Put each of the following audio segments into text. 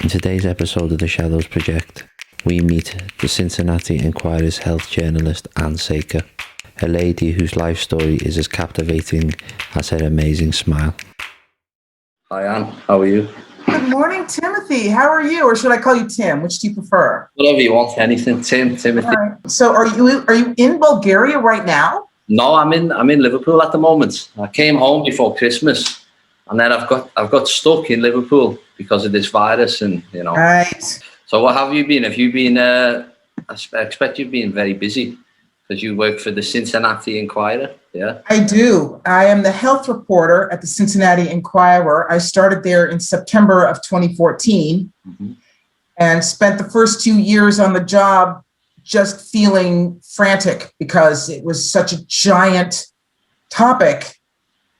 In today's episode of the Shadows Project, we meet the Cincinnati Enquirer's health journalist Anne Saker, a lady whose life story is as captivating as her amazing smile. Hi Anne, how are you? Good morning, Timothy. How are you? Or should I call you Tim? Which do you prefer? Whatever you want, anything. Timothy. Right. So are you in Bulgaria right now? No, I'm in Liverpool at the moment. I came home before Christmas, and then I've got stuck in Liverpool because of this virus, and Right. So what have you been? Have you been? I expect you've been very busy because you work for the Cincinnati Enquirer. Yeah. I do. I am the health reporter at the Cincinnati Enquirer. I started there in September of 2014 and spent the first 2 years on the job just feeling frantic because it was such a giant topic.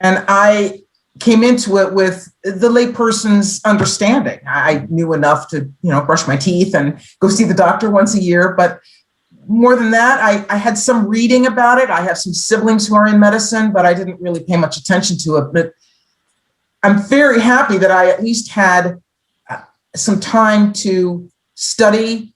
And I came into it with the layperson's understanding. I knew enough to, brush my teeth and go see the doctor once a year. But more than that, I had some reading about it. I have some siblings who are in medicine, but I didn't really pay much attention to it. But I'm very happy that I at least had some time to study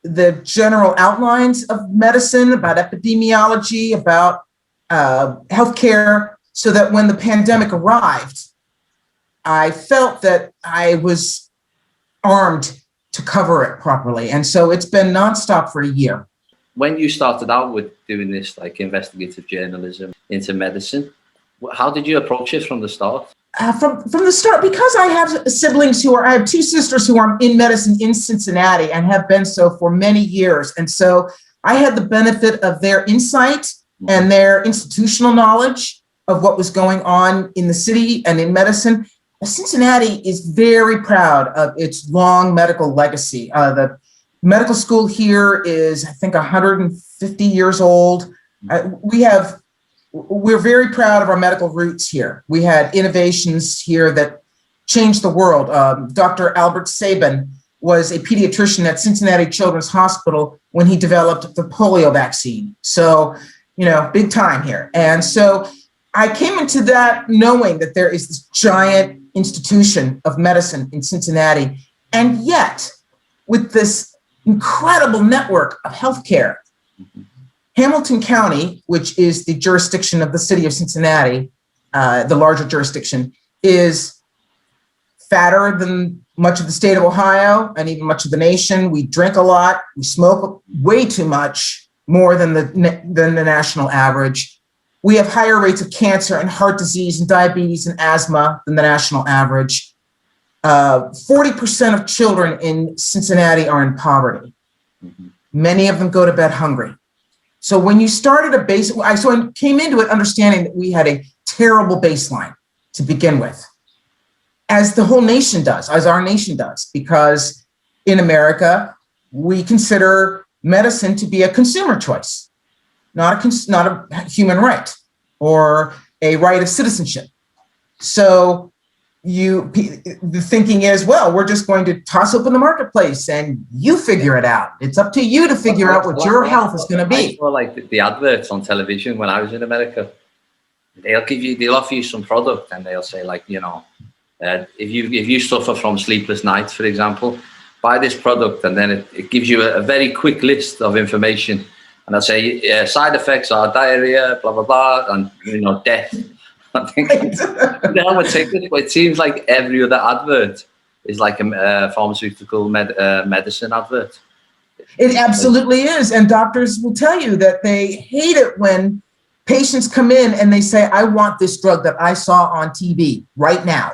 the general outlines of medicine, about epidemiology, about healthcare, so that when the pandemic arrived, I felt that I was armed to cover it properly. And so it's been nonstop for a year. When you started out with doing this, like investigative journalism into medicine, how did you approach it from the start? From the start, because I have siblings I have two sisters who are in medicine in Cincinnati and have been so for many years. And so I had the benefit of their insight and their institutional knowledge of what was going on in the city and in medicine. Cincinnati is very proud of its long medical legacy. The medical school here is, I think, 150 years old. We're very proud of our medical roots here. We had innovations here that changed the world. Dr. Albert Sabin was a pediatrician at Cincinnati Children's Hospital when he developed the polio vaccine. So, big time here. And so I came into that knowing that there is this giant institution of medicine in Cincinnati. And yet, with this incredible network of healthcare, Hamilton County, which is the jurisdiction of the city of Cincinnati, the larger jurisdiction, is fatter than much of the state of Ohio and even much of the nation. We drink a lot. We smoke way too much, more than the national average. We have higher rates of cancer and heart disease and diabetes and asthma than the national average. 40% of children in Cincinnati are in poverty. Many of them go to bed hungry. So when you started I came into it understanding that we had a terrible baseline to begin with, as the whole nation does, as our nation does, because in America, we consider medicine to be a consumer choice, not a human right or a right of citizenship. So the thinking is, well, we're just going to toss open the marketplace and you figure it out. It's up to you to figure out what your health is going to be. I saw like the adverts on television when I was in America. They'll offer you some product and they'll say like, if you suffer from sleepless nights, for example, buy this product, and then it gives you a very quick list of information. And they'll say side effects are diarrhea, blah, blah, blah, and death. I think it seems like every other advert is like a pharmaceutical medicine advert. It absolutely is. And doctors will tell you that they hate it when patients come in and they say, I want this drug that I saw on TV right now.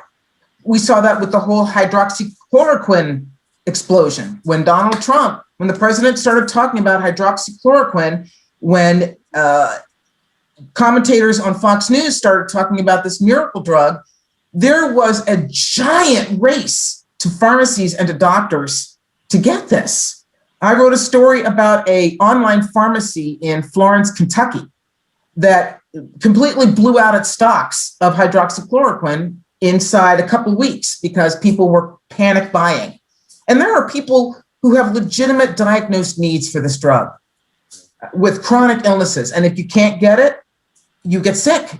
We saw that with the whole hydroxychloroquine explosion. When the president started talking about hydroxychloroquine, when commentators on Fox News started talking about this miracle drug, there was a giant race to pharmacies and to doctors to get this. I wrote a story about an online pharmacy in Florence, Kentucky, that completely blew out its stocks of hydroxychloroquine inside a couple of weeks because people were panic buying. And there are people who have legitimate diagnosed needs for this drug with chronic illnesses. And if you can't get it, you get sick.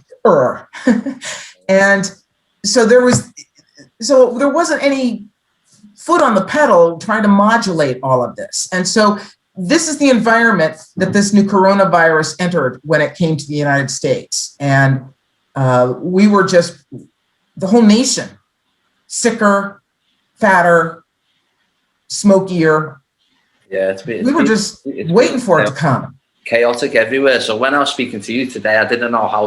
And so there wasn't any foot on the pedal trying to modulate all of this. And so this is the environment that this new coronavirus entered when it came to the United States. And we were just, the whole nation, sicker, fatter, smokier. Yeah, we were just waiting for it to come. Chaotic everywhere. So when I was speaking to you today, I didn't know I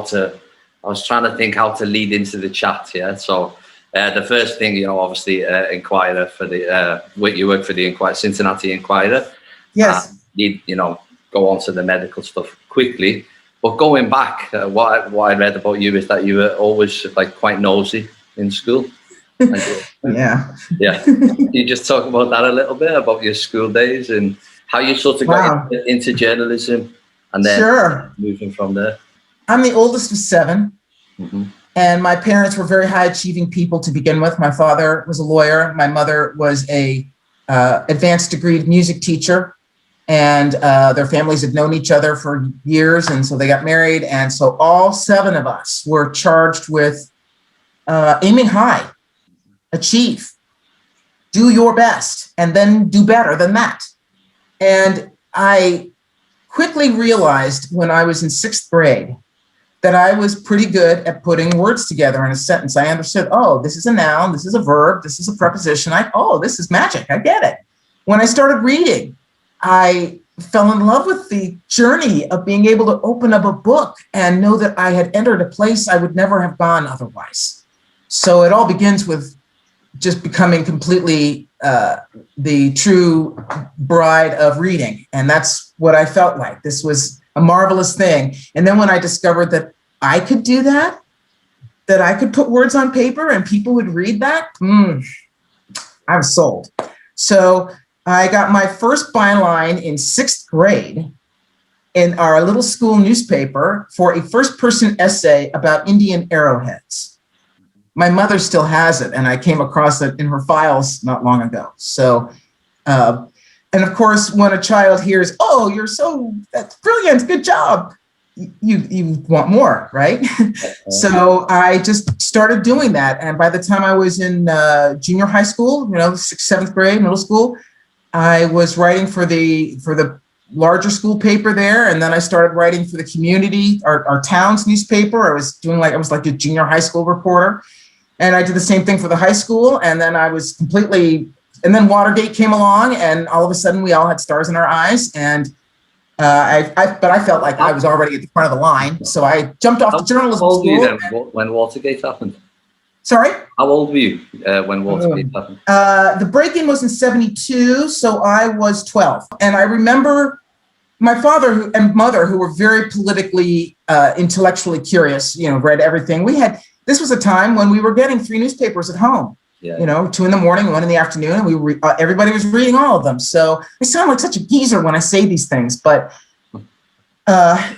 was trying to think how to lead into the chat. Yeah. So the first thing, you know, obviously Enquirer for the, you work for the Cincinnati Enquirer. Yes. You know, go on to the medical stuff quickly. But going back, what I read about you is that you were always like quite nosy in school. Yeah. Yeah. Can you just talk about that a little bit, about your school days and how you sort of got into journalism and then moving from there? I'm the oldest of 7. Mm-hmm. And my parents were very high achieving people to begin with. My father was a lawyer. My mother was a advanced degree music teacher. And their families had known each other for years. And so they got married. And so all 7 of us were charged with aiming high, achieve, do your best, and then do better than that. And I quickly realized when I was in 6th grade that I was pretty good at putting words together in a sentence. I understood, oh, this is a noun, this is a verb, this is a preposition. Oh, this is magic, I get it. When I started reading, I fell in love with the journey of being able to open up a book and know that I had entered a place I would never have gone otherwise. So it all begins with just becoming completely the true bride of reading. And that's what I felt like. This was a marvelous thing. And then when I discovered that I could do that I could put words on paper and people would read that, I was sold. So I got my first byline in 6th grade in our little school newspaper for a first-person essay about Indian arrowheads. My mother still has it, and I came across it in her files not long ago. So, and of course, when a child hears, "Oh, that's brilliant, good job," you want more, right? So I just started doing that, and by the time I was in junior high school, 6th, 7th grade, middle school, I was writing for the larger school paper there, and then I started writing for the community, our town's newspaper. I was like a junior high school reporter. And I did the same thing for the high school. And then and then Watergate came along, and all of a sudden we all had stars in our eyes. And but I felt like I was already at the front of the line. So I jumped off the journalism school. How old were you then when Watergate happened? Sorry? How old were you when Watergate happened? The break-in was in 72, so I was 12. And I remember my father and mother, who were very politically, intellectually curious, read everything. This was a time when we were getting 3 newspapers at home, 2 in the morning, 1 in the afternoon, and everybody was reading all of them. So I sound like such a geezer when I say these things, but there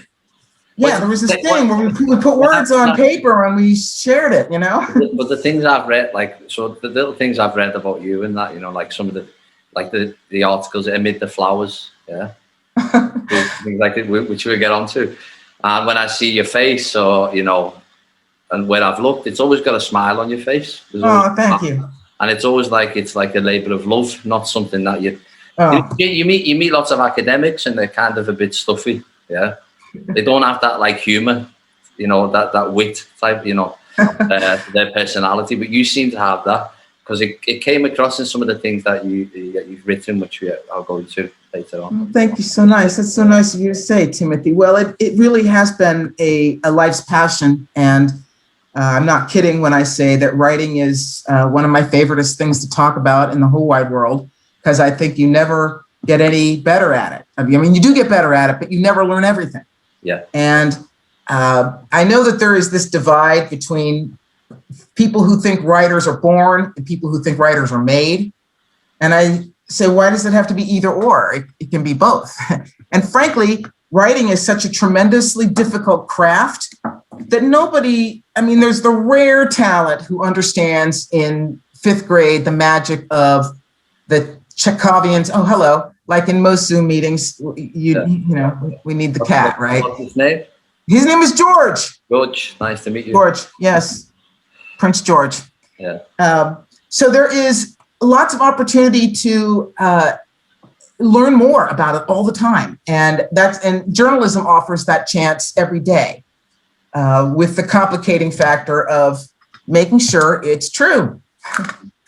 was this thing where we put words on paper and we shared it, But the things I've read, the little things I've read about you and that, like some of the articles amid the flowers, things like it, which we'll get onto. And when I see your face, and when I've looked, it's always got a smile on your face. Thank you. And it's always like it's like a labor of love, not something that you meet lots of academics and they're kind of a bit stuffy. Yeah, they don't have that like humor, that wit type, their personality. But you seem to have that because it came across in some of the things that you've written, which I'll go into later on. Thank you. So nice. That's so nice of you to say, Timothy. Well, it really has been a life's passion, and I'm not kidding when I say that writing is one of my favoriteest things to talk about in the whole wide world, because I think you never get any better at it. I mean, you do get better at it, but you never learn everything. Yeah. And I know that there is this divide between people who think writers are born and people who think writers are made. And I say, why does it have to be either or? It can be both. And frankly, writing is such a tremendously difficult craft that there's the rare talent who understands in 5th grade the magic of the Chekhovians. Oh, hello. Like in most Zoom meetings, we need the cat, right? What's his name? His name is George. George, nice to meet you. George, yes. Prince George. Yeah. So there is lots of opportunity to learn more about it all the time. And journalism offers that chance every day, with the complicating factor of making sure it's true.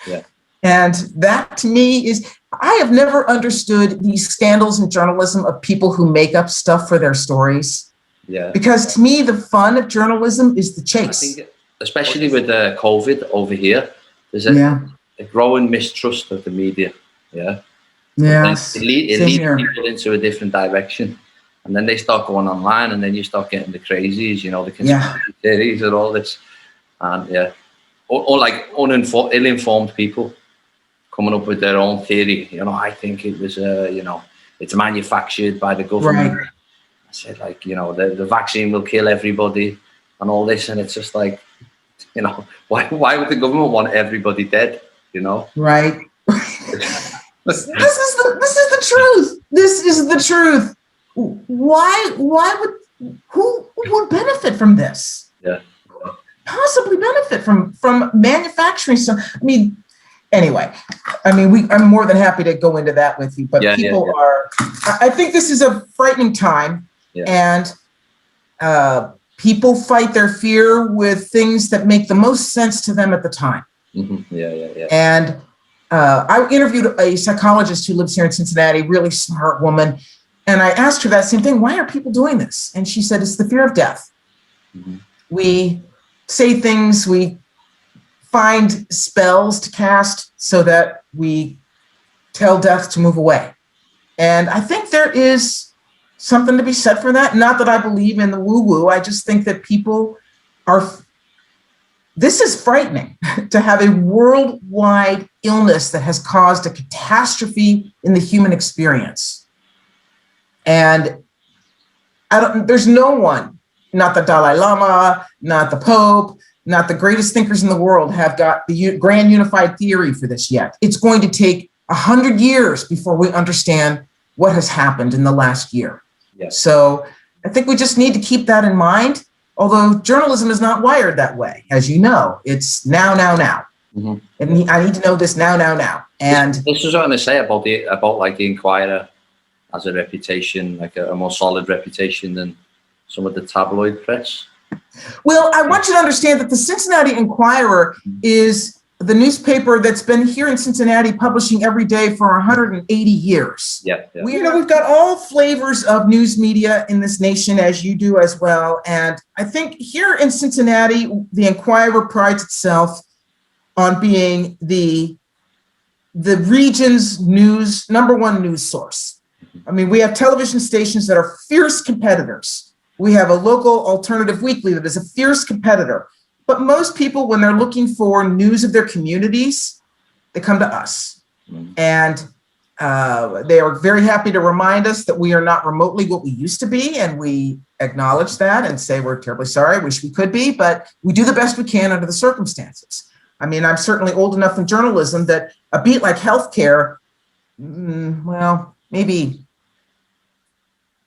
Yeah. And that to me I have never understood these scandals in journalism of people who make up stuff for their stories. Yeah. Because to me, the fun of journalism is the chase. I think, especially with COVID over here, there's a growing mistrust of the media. Yeah. Yes. It leads people into a different direction. And then they start going online, and then you start getting the crazies, the conspiracy theories and all this. And or like ill-informed people coming up with their own theory. I think it was, it's manufactured by the government. Right. I said, like, the vaccine will kill everybody and all this. And it's just like, why would the government want everybody dead? Right. This is the truth. This is the truth. Why who would benefit from this? Yeah. Possibly benefit from manufacturing some. Anyway, I'm more than happy to go into that with you, but people are, I think this is a frightening time, and people fight their fear with things that make the most sense to them at the time. Mm-hmm. Yeah. And I interviewed a psychologist who lives here in Cincinnati, really smart woman, and I asked her that same thing. Why are people doing this? And she said, it's the fear of death. Mm-hmm. We say things, we find spells to cast so that we tell death to move away. And I think there is something to be said for that. Not that I believe in the woo-woo. I just think that people this is frightening to have a worldwide illness that has caused a catastrophe in the human experience. And there's no one, not the Dalai Lama, not the Pope, not the greatest thinkers in the world have got the grand unified theory for this yet. It's going to take 100 years before we understand what has happened in the last year. Yes. So I think we just need to keep that in mind, although journalism is not wired that way. As you know, it's now. Mm-hmm. And I need to know this now. And this is what I'm going to say about the Enquirer as a reputation, like a more solid reputation than some of the tabloid press. Well, I want you to understand that the Cincinnati Enquirer is the newspaper that's been here in Cincinnati publishing every day for 180 years. Yeah. We've got all flavors of news media in this nation, as you do as well. And I think here in Cincinnati, the Enquirer prides itself on being the region's number one news source. We have television stations that are fierce competitors. We have a local alternative weekly that is a fierce competitor. But most people, when they're looking for news of their communities, they come to us. Mm-hmm. And they are very happy to remind us that we are not remotely what we used to be. And we acknowledge that and say we're terribly sorry, wish we could be, but we do the best we can under the circumstances. I'm certainly old enough in journalism that a beat like healthcare, maybe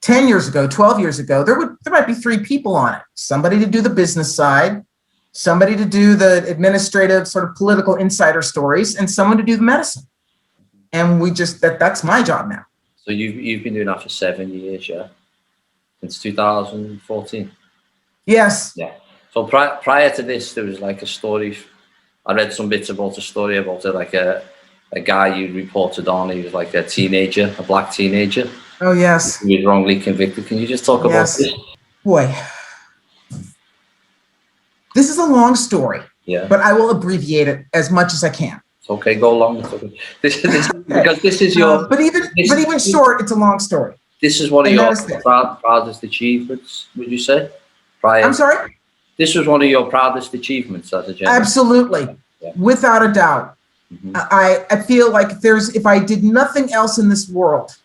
10 years ago, 12 years ago, there might be three people on it. Somebody to do the business side, somebody to do the administrative sort of political insider stories, and someone to do the medicine. And that's my job now. So you've been doing that for 7 years, yeah? Since 2014? Yes. Yeah. So prior to this, there was like a story. I read some bits about a story about it, like a guy you reported on. He was like a teenager, a black teenager. Oh, yes. He was wrongly convicted. Can you just talk about this? Boy, this is a long story, but I will abbreviate it as much as I can. It's okay, go long. Because this is your... But even short, it's a long story. This is one of your proudest achievements, would you say? I'm sorry? This was one of your proudest achievements as a journalist. Absolutely, without a doubt. Mm-hmm. I feel like if I did nothing else in this world,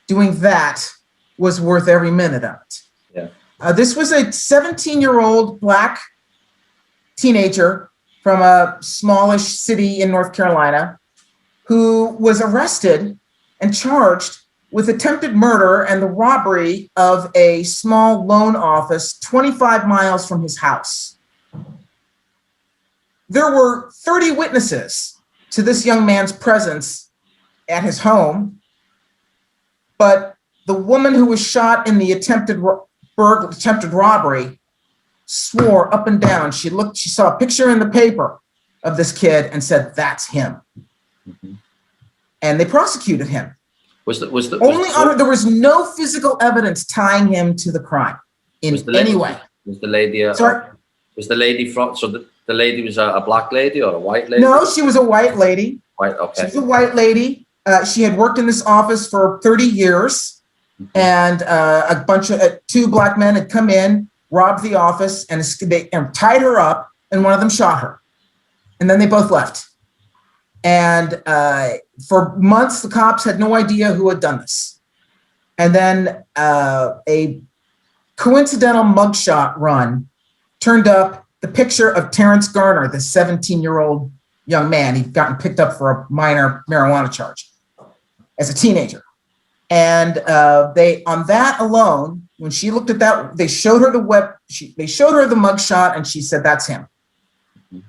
doing that was worth every minute of it. Yeah. This was a 17-year-old black teenager from a smallish city in North Carolina who was arrested and charged with attempted murder and the robbery of a small loan office 25 miles from his house. There were 30 witnesses to this young man's presence at his home. But the woman who was shot in the attempted robbery swore up and down. She saw a picture in the paper of this kid and said, "That's him." Mm-hmm. And they prosecuted him. There was no physical evidence tying him to the crime in any way. Was the lady? Sorry? Was the lady from? So the lady was a black lady or a white lady? No, she was a white lady. White, okay. She was a white lady. She had worked in this office for 30 years, and a bunch of two black men had come in, robbed the office, and they tied her up, and one of them shot her, and then they both left. And for months, the cops had no idea who had done this. And then a coincidental mugshot run turned up the picture of Terrence Garner, the 17-year-old young man. He'd gotten picked up for a minor marijuana charge as a teenager. And they, on that alone, when she looked at that, they showed her the mugshot, and she said, "That's him,"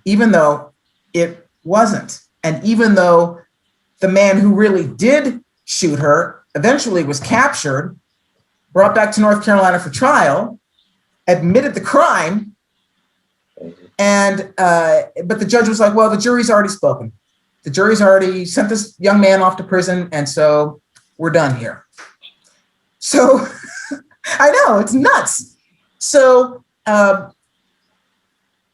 even though it wasn't. And even though the man who really did shoot her eventually was captured, brought back to North Carolina for trial, admitted the crime, and but the judge was like, "Well, the jury's already spoken. The jury's already sent this young man off to prison, and so we're done here." So I know, it's nuts. So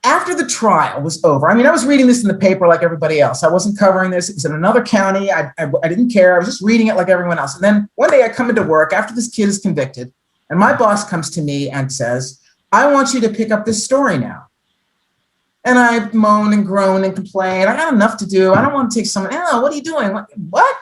after the trial was over, I mean, I was reading this in the paper like everybody else. I wasn't covering this. It was in another county. I didn't care. I was just reading it like everyone else. And then one day I come into work after this kid is convicted, and my boss comes to me and says, "I want you to pick up this story now." And I moan and groan and complain. I got enough to do. I don't want to take someone, "Oh, what are you doing?" What?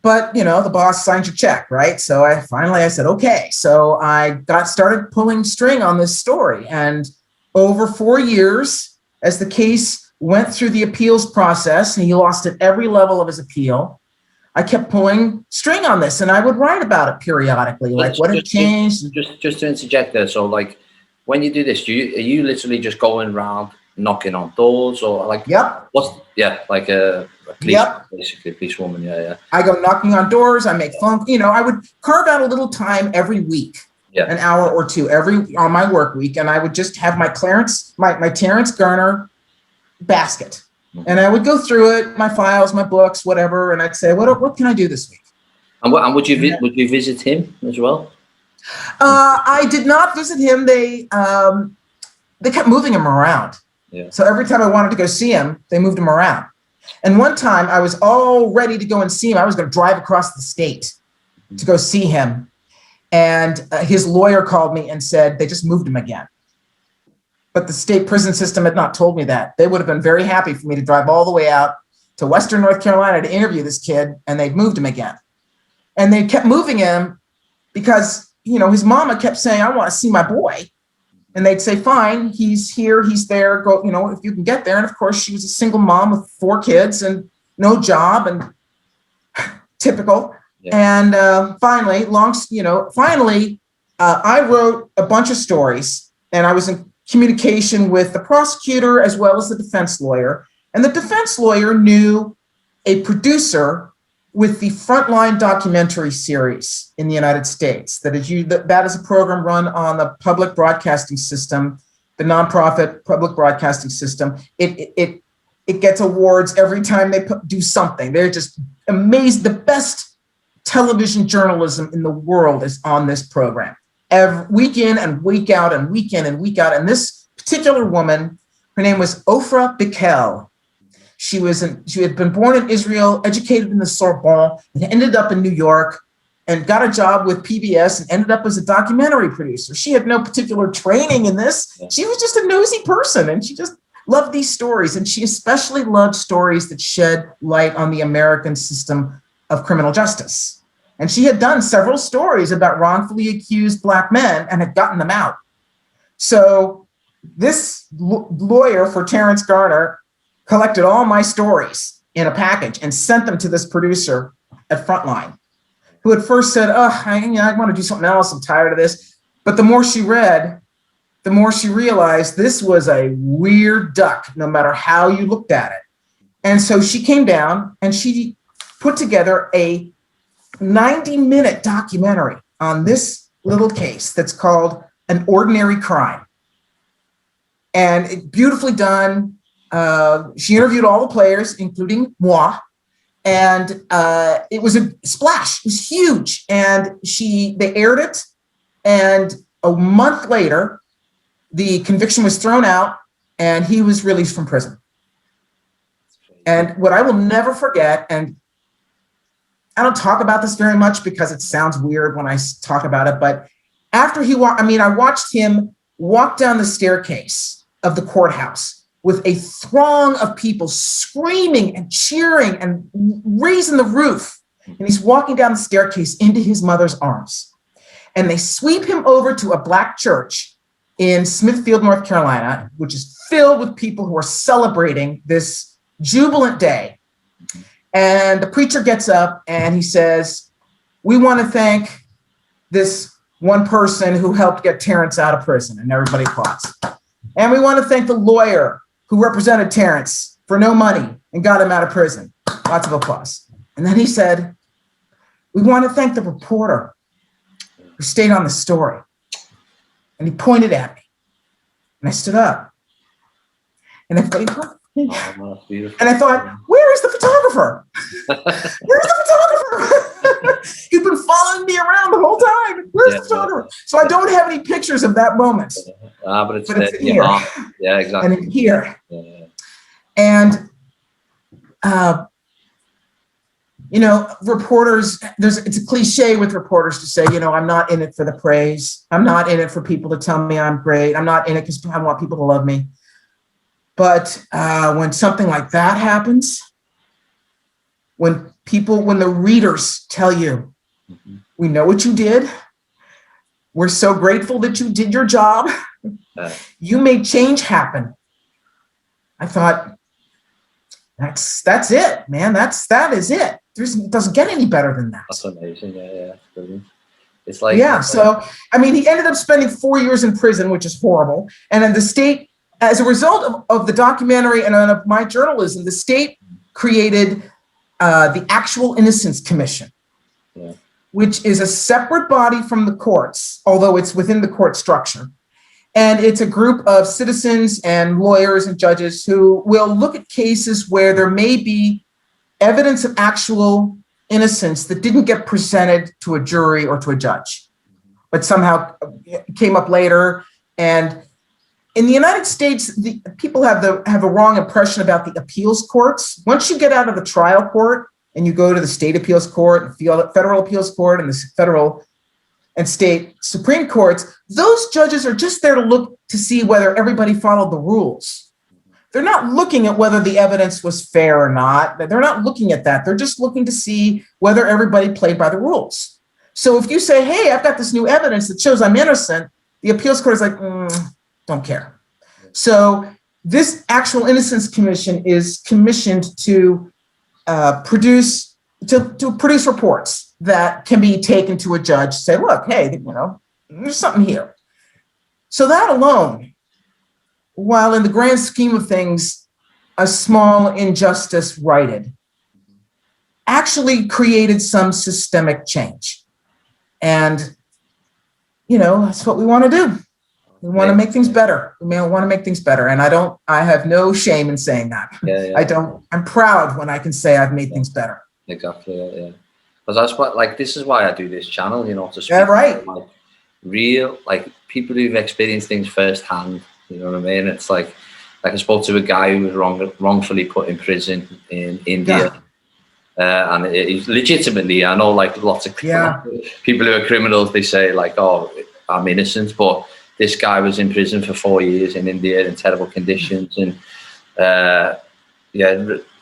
But the boss signs your check, right? So I said, okay. So I started pulling string on this story. And over 4 years, as the case went through the appeals process, and he lost at every level of his appeal, I kept pulling string on this, and I would write about it periodically, like what had changed. Just to interject there. So like when you do this, are you literally just going around knocking on doors, or like, Yep. Like a police, yep. Basically a policewoman. Yeah. I go knocking on doors. I make phone, I would carve out a little time every week, an hour or two on my work week. And I would just have my Terrence Garner basket. Mm-hmm. And I would go through it, my files, my books, whatever. And I'd say, what can I do this week? And would you visit him as well? I did not visit him. They kept moving him around. Yeah. So every time I wanted to go see him, they moved him around. And one time I was all ready to go and see him. I was going to drive across the state to go see him. And his lawyer called me and said they just moved him again. But the state prison system had not told me that. They would have been very happy for me to drive all the way out to Western North Carolina to interview this kid, and they'd moved him again. And they kept moving him because, his mama kept saying, "I want to see my boy." And they'd say, "Fine, he's here, he's there, go, if you can get there." And of course, she was a single mom with 4 kids and no job, and typical. Yeah. And finally, I wrote a bunch of stories, and I was in communication with the prosecutor as well as the defense lawyer. And the defense lawyer knew a producer with the Frontline documentary series in the United States. That is a program run on the public broadcasting system, the nonprofit public broadcasting system. It gets awards every time they do something. They're just amazed. The best television journalism in the world is on this program. Every week in and week out and week in and week out. And this particular woman, her name was Oprah Bickel. She had been born in Israel, educated in the Sorbonne, and ended up in New York, and got a job with PBS and ended up as a documentary producer. She had no particular training in this. She was just a nosy person, and she just loved these stories. And she especially loved stories that shed light on the American system of criminal justice. And she had done several stories about wrongfully accused Black men and had gotten them out. So this lawyer for Terrence Garner collected all my stories in a package and sent them to this producer at Frontline, who at first said, I want to do something else. I'm tired of this. But the more she read, the more she realized this was a weird duck, no matter how you looked at it. And so she came down and she put together a 90-minute documentary on this little case that's called An Ordinary Crime. And it beautifully done. She interviewed all the players, including moi. And it was a splash. It was huge. And they aired it. And a month later, the conviction was thrown out and he was released from prison. And what I will never forget, and I don't talk about this very much because it sounds weird when I talk about it, but after I watched him walk down the staircase of the courthouse with a throng of people screaming and cheering and raising the roof. And he's walking down the staircase into his mother's arms. And they sweep him over to a Black church in Smithfield, North Carolina, which is filled with people who are celebrating this jubilant day. And the preacher gets up and he says, "We want to thank this one person who helped get Terrence out of prison." And everybody applauds. "And we want to thank the lawyer who represented Terrence for no money and got him out of prison." Lots of applause. And then he said, "We want to thank the reporter who stayed on the story." And he pointed at me. And I stood up. And everybody thought, and I thought, where is the photographer? Where's the photographer? He's been following me around the whole time. Where's the photographer? So I don't have any pictures of that moment. But it's here. Yeah, exactly. And here. Yeah. And, reporters, it's a cliche with reporters to say, I'm not in it for the praise. I'm not in it for people to tell me I'm great. I'm not in it because I want people to love me. But when something like that happens, when the readers tell you, "We know what you did. We're so grateful that you did your job. You made change happen." I thought, that's it, man. That is it. It doesn't get any better than that. That's amazing. Yeah. Brilliant. It's like, So, he ended up spending 4 years in prison, which is horrible. And then the state, as a result of the documentary and of my journalism, the state created the actual Innocence Commission, which is a separate body from the courts, although it's within the court structure. And it's a group of citizens and lawyers and judges who will look at cases where there may be evidence of actual innocence that didn't get presented to a jury or to a judge, but somehow came up later. And in the United States, people have a wrong impression about the appeals courts. Once you get out of the trial court and you go to the state appeals court, and federal appeals court, and the federal and state Supreme Courts, those judges are just there to look to see whether everybody followed the rules. They're not looking at whether the evidence was fair or not. They're not looking at that. They're just looking to see whether everybody played by the rules. So if you say, "Hey, I've got this new evidence that shows I'm innocent," the appeals court is like, don't care. So this actual Innocence Commission is commissioned to produce reports that can be taken to a judge, say, "Look, hey, there's something here." So that alone, while in the grand scheme of things, a small injustice righted, actually created some systemic change. And, that's what we want to do. We want to make things better. We want to make things better. And I have no shame in saying that. Yeah. I'm proud when I can say I've made things better. Exactly. Yeah. Because that's what, this is why I do this channel, to speak right. Real, people who've experienced things firsthand. You know what I mean? It's like I spoke to a guy who was wrongfully put in prison in India. Yeah. And he's legitimately, I know lots of people who are criminals, they say "Oh, I'm innocent," but this guy was in prison for 4 years in India in terrible conditions. And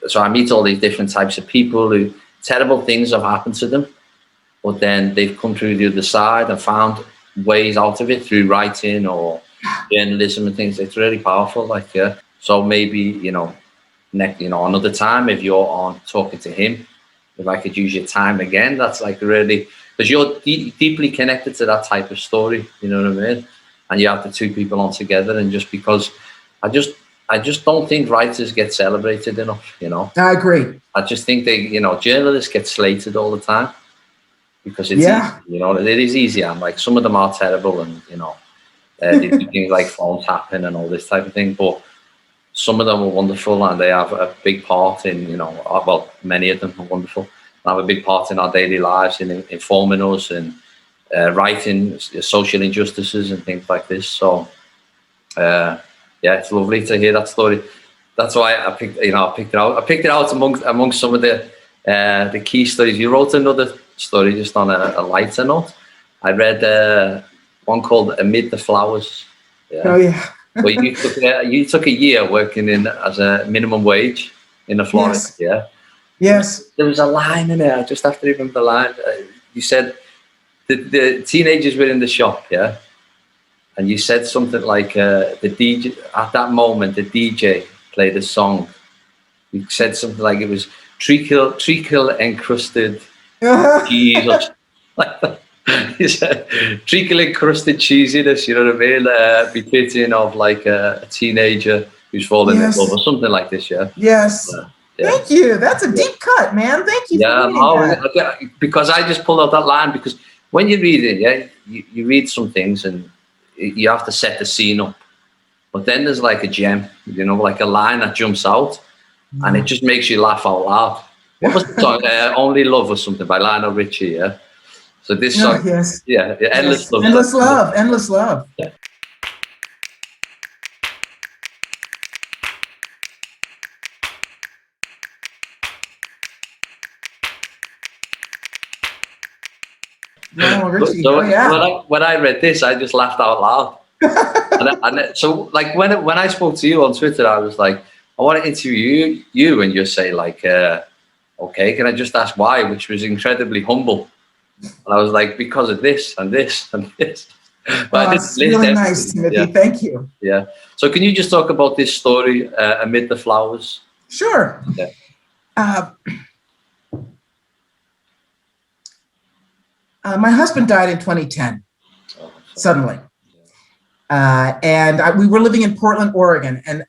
so I meet all these different types of people who terrible things have happened to them, but then they've come through the other side and found ways out of it through writing or journalism and things. It's really powerful. So maybe, another time, if you're on talking to him, if I could use your time again, that's really, because you're deeply connected to that type of story. You know what I mean? and you have the two people on together. And just because I just don't think writers get celebrated enough, you know. I agree. I just think journalists get slated all the time because it's Yeah. easy, you know, it is easy. And like some of them are terrible, and, you know, they do things like phone tapping and all this type of thing. But some of them are wonderful, and they have a big part in, you know, well, many of them are wonderful, and have a big part in our daily lives, in informing us and writing social injustices and things like this. So, yeah, it's lovely to hear that story. That's why I picked it out. I picked it out amongst some of the key stories. You wrote another story just on a lighter note. I read one called "Amid the Flowers." Yeah. Oh yeah. Well, you took a year working as a minimum wage in the Florida. Yes. Yeah. Yes. There was a line in there. I just have to remember the line. You said the teenagers were in the shop. Yeah. And you said something like the DJ at that moment. The DJ played a song. You said something like it was treacle encrusted cheese or like that. You said treacle encrusted cheesiness. You know what I mean? Befitting of like a teenager who's fallen in love or something like this. Yeah. Yes. Yeah. Thank you. That's a deep cut, man. Thank you. Yeah, for reading that. because I just pulled out that line because when you read it, yeah, you read some things and you have to set the scene up, but then there's like a gem, you know, like a line that jumps out, and it just makes you laugh out loud. What was the song? Only Love or something by Lionel Richie, yeah. So this song, yes. yeah, Endless Love. Endless Love. Endless Love. Yeah. Lionel Richie. So Oh yeah. when I read this, I just laughed out loud. So like when I spoke to you on Twitter, I was like, I want to interview you, and you say like, okay, can I just ask why? Which was incredibly humble. And I was like, because of this and this and this. But It's really nice, Timothy. Yeah. Thank you. Yeah. So can you just talk about this story, Amid the Flowers? Sure. Yeah. My husband died in 2010, suddenly. And we were living in Portland, Oregon, and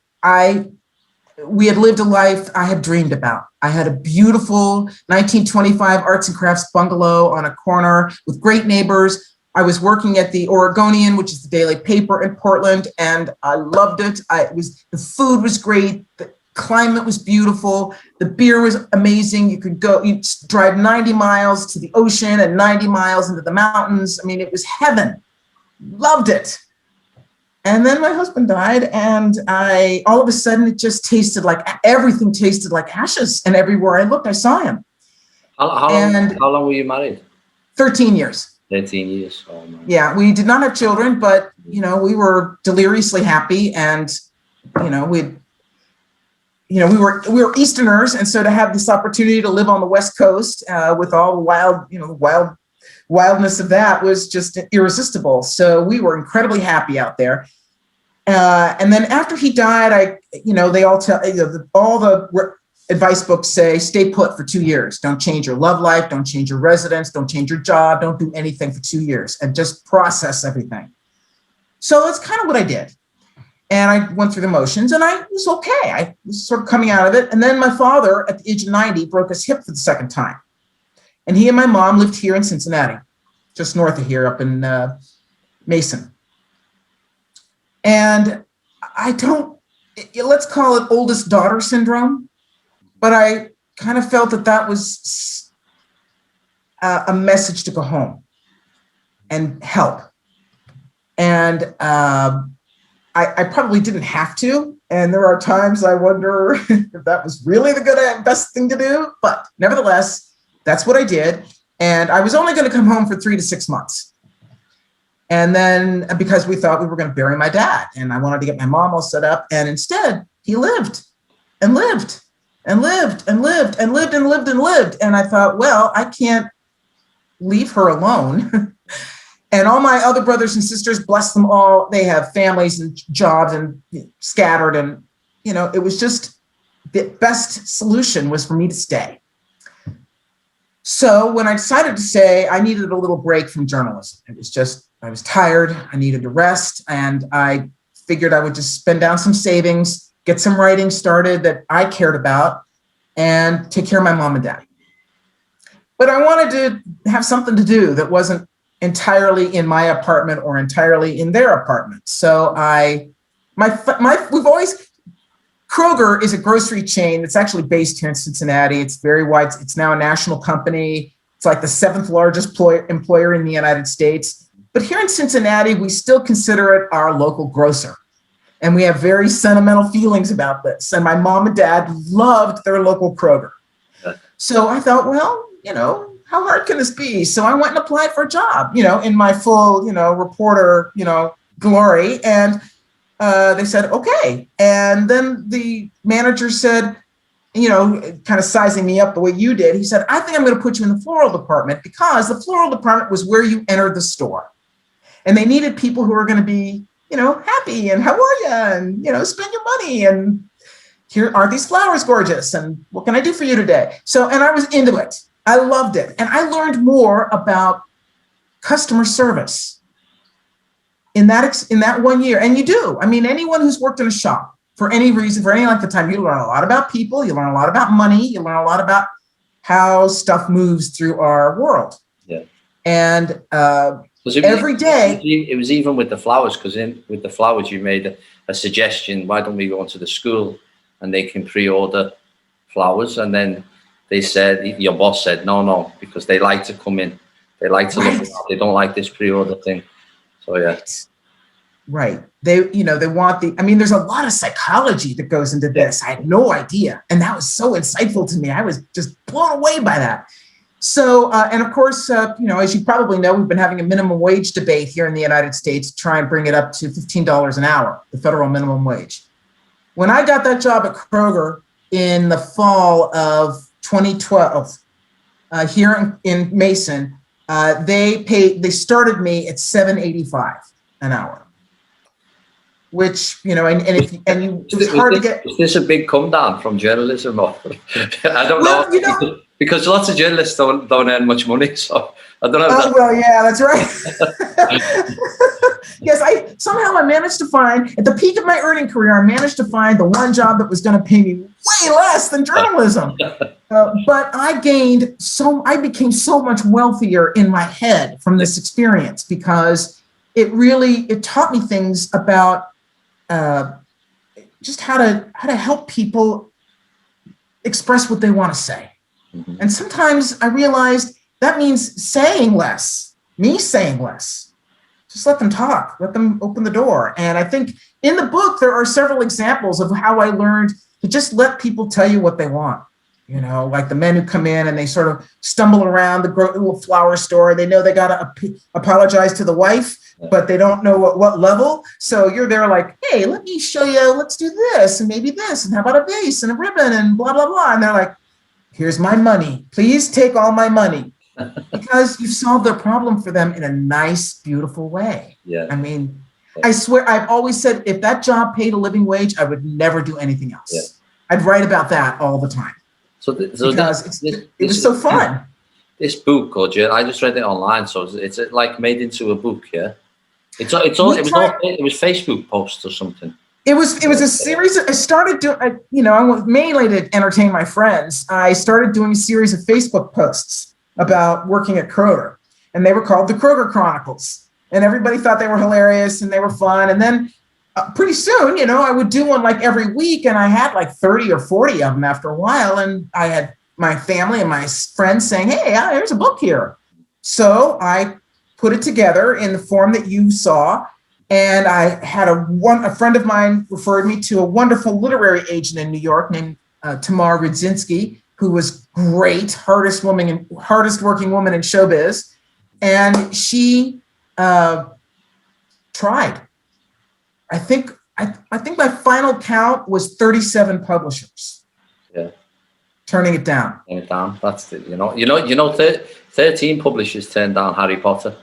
we had lived a life I had dreamed about. I had a beautiful 1925 arts and crafts bungalow on a corner with great neighbors. I was working at the Oregonian, which is the daily paper in Portland, and I loved it. The food was great. The climate was beautiful. The beer was amazing. You'd drive 90 miles to the ocean and 90 miles into the mountains. I mean, it was heaven. Loved it. And then my husband died, and all of a sudden everything tasted like ashes. And everywhere I looked, I saw him. How long were you married? 13 years. 13 years. Oh, man. Yeah, we did not have children, but we were deliriously happy, and we were Easterners, and so to have this opportunity to live on the West Coast with all the wildness of that was just irresistible. So we were incredibly happy out there. And then after he died, they all tell all the advice books say, stay put for 2 years. Don't change your love life. Don't change your residence. Don't change your job. Don't do anything for 2 years, and just process everything. So that's kind of what I did. And I went through the motions, and I was okay. I was sort of coming out of it. And then my father, at the age of 90, broke his hip for the second time. And he and my mom lived here in Cincinnati, just north of here, up in Mason. And let's call it oldest daughter syndrome, but I kind of felt that was a message to go home and help. And I probably didn't have to. And there are times I wonder if that was really the best thing to do. But nevertheless, that's what I did. And I was only going to come home for 3 to 6 months. And then because we thought we were going to bury my dad, and I wanted to get my mom all set up. And instead, he lived and lived and lived and lived and lived and lived and lived. And I thought, well, I can't leave her alone. And all my other brothers and sisters, bless them all, they have families and jobs and scattered. And, it was just the best solution was for me to stay. So when I decided to say I needed a little break from journalism, it was just I was tired. I needed to rest. And I figured I would just spend down some savings, get some writing started that I cared about, and take care of my mom and dad. But I wanted to have something to do that wasn't entirely in my apartment or entirely in their apartment. So we've always, Kroger is a grocery chain that's actually based here in Cincinnati. It's very wide. It's now a national company. It's like the 7th largest employer in the United States. But here in Cincinnati, we still consider it our local grocer. And we have very sentimental feelings about this. And my mom and dad loved their local Kroger. So I thought, well, how hard can this be? So I went and applied for a job, in my full, reporter, glory. And they said, okay. And then the manager said, kind of sizing me up the way you did, he said, I think I'm going to put you in the floral department, because the floral department was where you entered the store. And they needed people who were going to be, happy, and how are you? And, spend your money, and here are these flowers gorgeous, and what can I do for you today? And I was into it. I loved it. And I learned more about customer service in that 1 year. And you do. I mean, anyone who's worked in a shop for any reason, for any length of time, you learn a lot about people, you learn a lot about money, you learn a lot about how stuff moves through our world. Yeah. And every day. It was even with the flowers, because with the flowers, you made a suggestion, why don't we go into the school and they can pre-order flowers? And then they said, your boss said, no, because they like to come in. They like to look, they don't like this pre-order thing. So, yeah. Right. They want there's a lot of psychology that goes into this. I had no idea. And that was so insightful to me. I was just blown away by that. So, and of course, as you probably know, we've been having a minimum wage debate here in the United States to try and bring it up to $15 an hour, the federal minimum wage. When I got that job at Kroger in the fall of 2012, here in Mason, they started me at $7.85 an hour, which, it was hard to get. Is this a big come down from journalism? Or I don't know. Because lots of journalists don't earn much money, so I don't know. Well, yeah, that's right. Yes, I managed to find, at the peak of my earning career, I managed to find the one job that was going to pay me way less than journalism. But I became so much wealthier in my head from this experience, because it taught me things about just how to help people express what they want to say. Mm-hmm. And sometimes I realized that means saying less, me saying less. Just let them talk, let them open the door. And I think in the book, there are several examples of how I learned to just let people tell you what they want. Like the men who come in and they sort of stumble around the little flower store. They know they got to apologize to the wife, but they don't know what level. So you're there like, hey, let me show you, let's do this and maybe this. And how about a vase and a ribbon and blah, blah, blah. And they're like, here's my money. Please take all my money. Because you've solved their problem for them in a nice, beautiful way. Yeah. I mean, I swear, I've always said, if that job paid a living wage, I would never do anything else. Yeah. I'd write about that all the time. Because it was so fun. This book, I just read it online, so it's like made into a book, yeah? It was Facebook posts or something. It was a series. I started doing, mainly to entertain my friends. I started doing a series of Facebook posts about working at Kroger, and they were called the Kroger Chronicles. And everybody thought they were hilarious and they were fun. And then pretty soon, I would do one like every week, and I had like 30 or 40 of them after a while. And I had my family and my friends saying, hey, there's a book here. So I put it together in the form that you saw. And I had a friend of mine referred me to a wonderful literary agent in New York named Tamar Rudzinski, who was great, hardest working woman in showbiz. And she tried. I think my final count was 37 publishers. Yeah. Turning it down. Turning it down. That's it. 13 publishers turned down Harry Potter.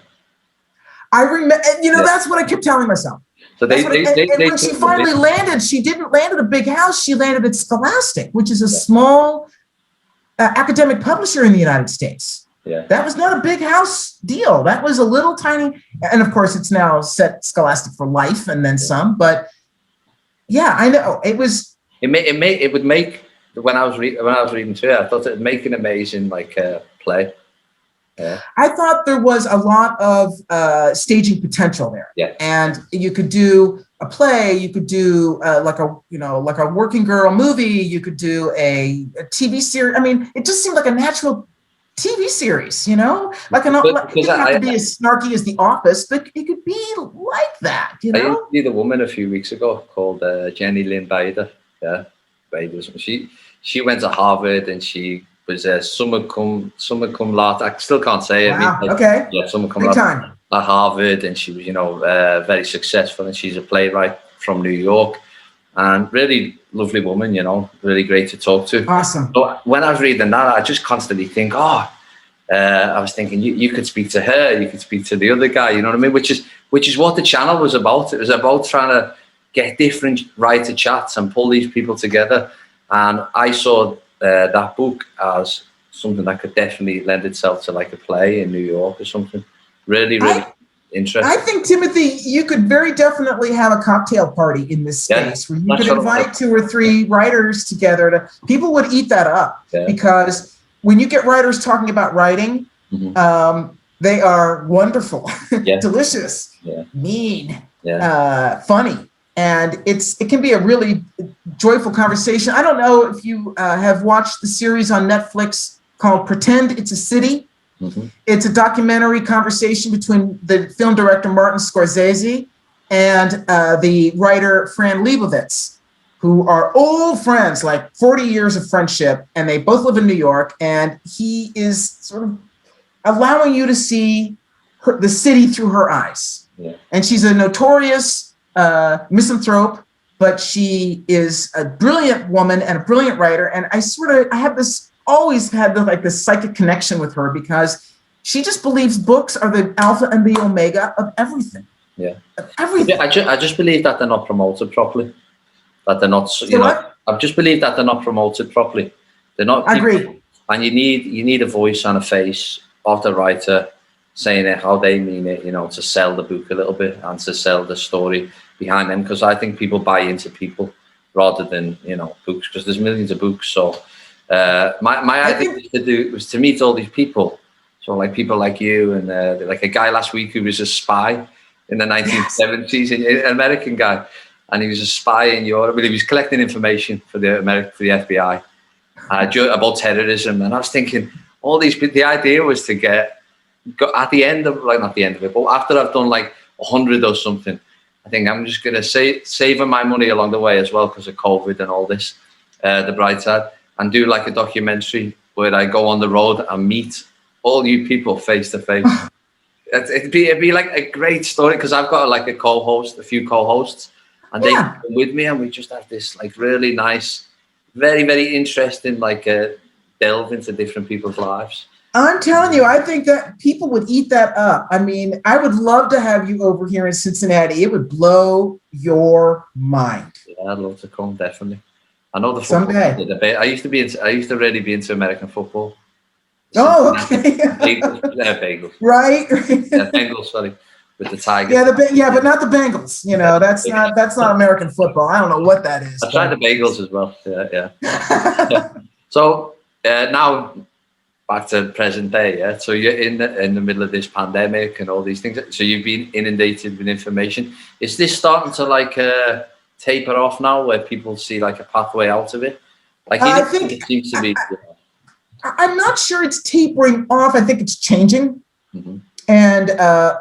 I remember, that's what I kept telling myself. So when she finally landed, she didn't land at a big house. She landed at Scholastic, which is a small academic publisher in the United States. Yeah. That was not a big house deal. That was a little tiny, and of course it's now set Scholastic for life and then some, but yeah, I know it was. It would make, when I was reading through it, I thought it would make an amazing play. Yeah. I thought there was a lot of staging potential there. Yeah. And you could do a play, you could do like a working girl movie, you could do a TV series. I mean, it just seemed like a natural TV series, like it didn't have to be as snarky as The Office, but it could be like that, I interviewed a woman a few weeks ago called Jenny Lynn Bader. Yeah, Bader. She went to Harvard and she was a summa cum laude. I still can't say it. Wow. Okay. Yeah, summa cum laude at Harvard, and she was, very successful, and she's a playwright from New York, and really lovely woman, really great to talk to. Awesome. So when I was reading that, I just constantly think, I was thinking you could speak to her, you could speak to the other guy, you know what I mean? Which is what the channel was about. It was about trying to get different writer chats and pull these people together. And I saw that book as something that could definitely lend itself to like a play in New York or something. Really interesting. I think, Timothy, you could very definitely have a cocktail party in this space where you could invite 2 or 3 writers together. People would eat that up because when you get writers talking about writing, they are wonderful, delicious, mean, funny. And it can be a really joyful conversation. I don't know if you have watched the series on Netflix called Pretend It's a City. It's a documentary conversation between the film director Martin Scorsese and the writer Fran Lebowitz, who are old friends, like 40 years of friendship, and they both live in New York. And he is sort of allowing you to see the city through her eyes. And she's a notorious misanthrope, but she is a brilliant woman and a brilliant writer. And I have this, always had this psychic connection with her because she just believes books are the alpha and the omega of everything. Of everything. Yeah, I just believe that they're not promoted properly. That they're not, I just believe that they're not promoted properly. They're not. I agree. And you need a voice and a face of the writer saying it how they mean it, to sell the book a little bit and to sell the story behind them. Because I think people buy into people rather than books, because there's millions of books. So my idea was to meet all these people. So like people like you and like a guy last week who was a spy in the 1970s, an American guy, and he was a spy in Europe. But he was collecting information for the FBI about terrorism. And I was thinking, all these. The idea was to go at the end of not the end of it, but after I've done like 100 or something, I think I'm just gonna saving my money along the way as well because of COVID and all this, the bright side, and do like a documentary where I go on the road and meet all you people face to face. It'd be like a great story because I've got like a few co-hosts, and they come with me, and we just have this like really nice, very, very interesting delve into different people's lives. I'm telling you, I think that people would eat that up. I mean, I would love to have you over here in Cincinnati. It would blow your mind. Yeah, I'd love to come, definitely. I know the football. Someday. I used to really be into American football. Oh, okay. Bagels. Right. Bengals, sorry, with the Tigers. Yeah, but not the Bengals. That's not American football. I don't know what that is. I tried the Bagels as well. Yeah. So now back to present day. Yeah. So you're in the middle of this pandemic and all these things. So you've been inundated with information. Is this starting to taper off now, where people see like a pathway out of it? I think it seems to be. I'm not sure it's tapering off. I think it's changing. And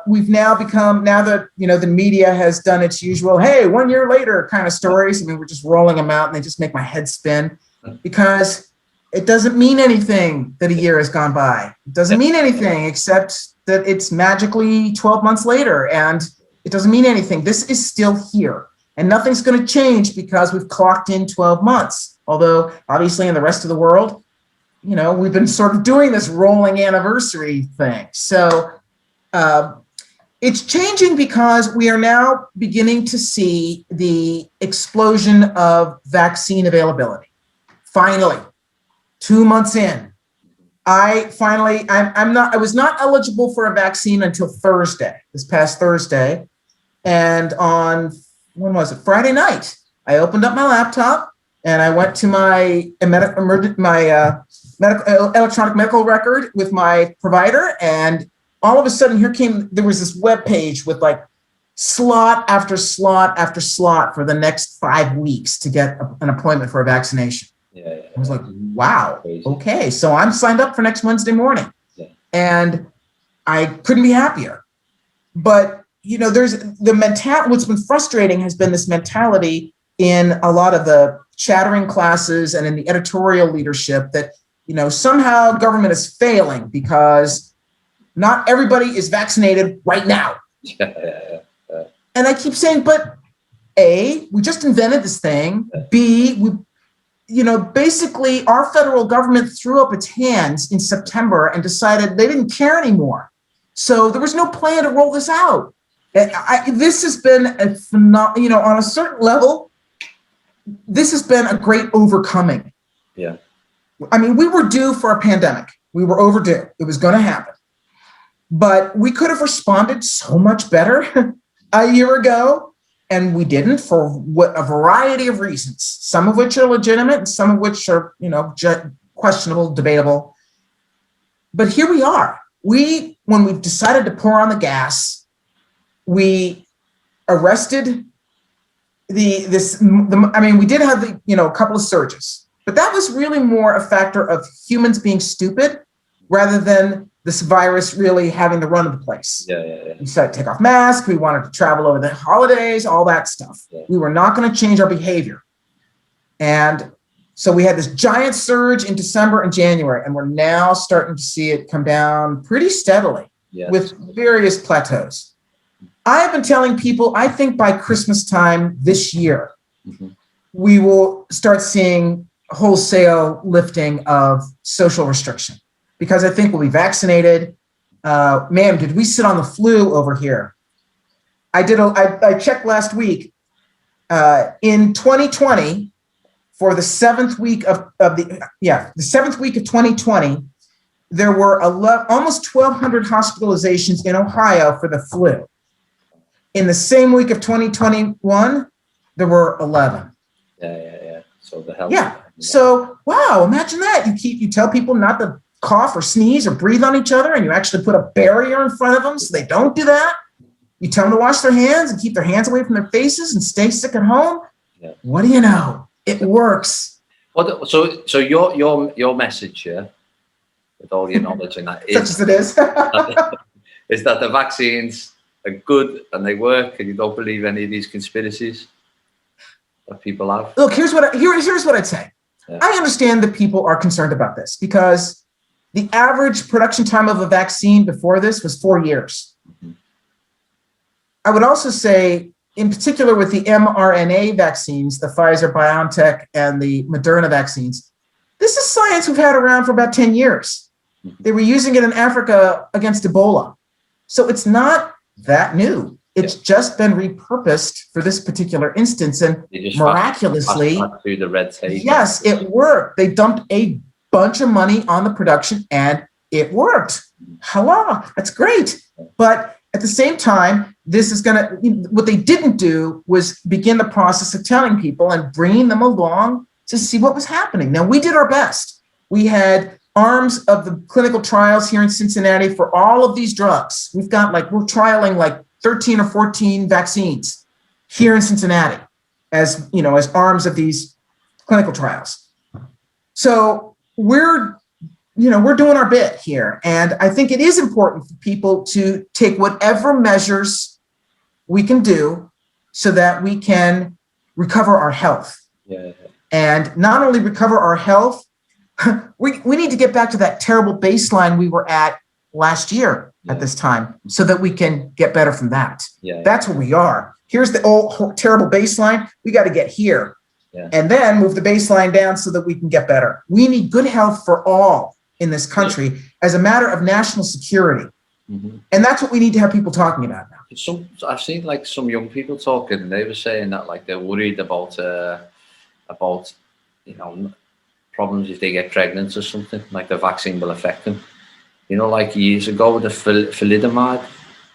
we've now that, the media has done its usual, hey, 1 year later kind of stories. I mean, we're just rolling them out and they just make my head spin because it doesn't mean anything that a year has gone by. It doesn't mean anything except that it's magically 12 months later, and it doesn't mean anything. This is still here and nothing's going to change because we've clocked in 12 months. Although obviously in the rest of the world, we've been sort of doing this rolling anniversary thing. So it's changing because we are now beginning to see the explosion of vaccine availability. Finally, 2 months in, I was not eligible for a vaccine until this past Thursday. And on, when was it? Friday night, I opened up my laptop and I went to my electronic medical record with my provider. And all of a sudden there was this web page with like slot after slot after slot for the next 5 weeks to get an appointment for a vaccination. Yeah. I was like, wow, Crazy. okay. So I'm signed up for next Wednesday morning. Yeah. And I couldn't be happier. But, you know, there's the mentality, what's been frustrating has been this mentality in a lot of the chattering classes and in the editorial leadership that, you know, somehow government is failing because not everybody is vaccinated right now. Yeah. And I keep saying, but A, we just invented this thing. B, basically our federal government threw up its hands in September and decided they didn't care anymore. So there was no plan to roll this out. This has been on a certain level, this has been a great overcoming. Yeah. I mean, we were due for a pandemic. We were overdue. It was going to happen. But we could have responded so much better a year ago, and we didn't for a variety of reasons, some of which are legitimate and some of which are, questionable, debatable. But here we are. When we decided to pour on the gas, we arrested we did have a couple of surges, but that was really more a factor of humans being stupid rather than this virus really having the run of the place. Yeah. We decided to take off masks. We wanted to travel over the holidays, all that stuff. Yeah. We were not going to change our behavior. And so we had this giant surge in December and January, and we're now starting to see it come down pretty steadily with various plateaus. I have been telling people, I think by Christmas time this year, we will start seeing wholesale lifting of social restriction because I think we'll be vaccinated. Man, did we sit on the flu over here? I checked last week. In 2020, for the seventh week of 2020, there were almost 1,200 hospitalizations in Ohio for the flu. In the same week of 2021, there were 11. Yeah. So the health. Yeah. So wow, imagine that. You tell people not to cough or sneeze or breathe on each other, and you actually put a barrier in front of them so they don't do that. You tell them to wash their hands and keep their hands away from their faces and stay sick at home. Yeah. What do you know? It works. Well, so your message here, with all your knowledge in that, such as it is, is that the vaccines are good and they work, and you don't believe any of these conspiracies that people have. Look, here's what I'd say. Yeah. I understand that people are concerned about this because the average production time of a vaccine before this was 4 years. I would also say, in particular with the mRNA vaccines, the Pfizer, BioNTech, and the Moderna vaccines, this is science we've had around for about 10 years. They were using it in Africa against Ebola. So it's not that new. It's just been repurposed for this particular instance, and miraculously, through the red tape. Yes, it worked. They dumped a bunch of money on the production, and it worked. Hello, that's great. But at the same time, what they didn't do was begin the process of telling people and bringing them along to see what was happening. Now, we did our best. We had arms of the clinical trials here in Cincinnati for all of these drugs. We're trialing 13 or 14 vaccines here in Cincinnati as arms of these clinical trials. So we're doing our bit here. And I think it is important for people to take whatever measures we can do so that we can recover our health. Yeah. And not only recover our health, we need to get back to that terrible baseline we were at last year at this time so that we can get better from that. Yeah. That's where we are. Here's the old terrible baseline. We got to get here and then move the baseline down so that we can get better. We need good health for all in this country as a matter of national security. And that's what we need to have people talking about now. I've seen some young people talking, and they were saying that they're worried about problems if they get pregnant or something, like the vaccine will affect them. You know, like years ago with the thalidomide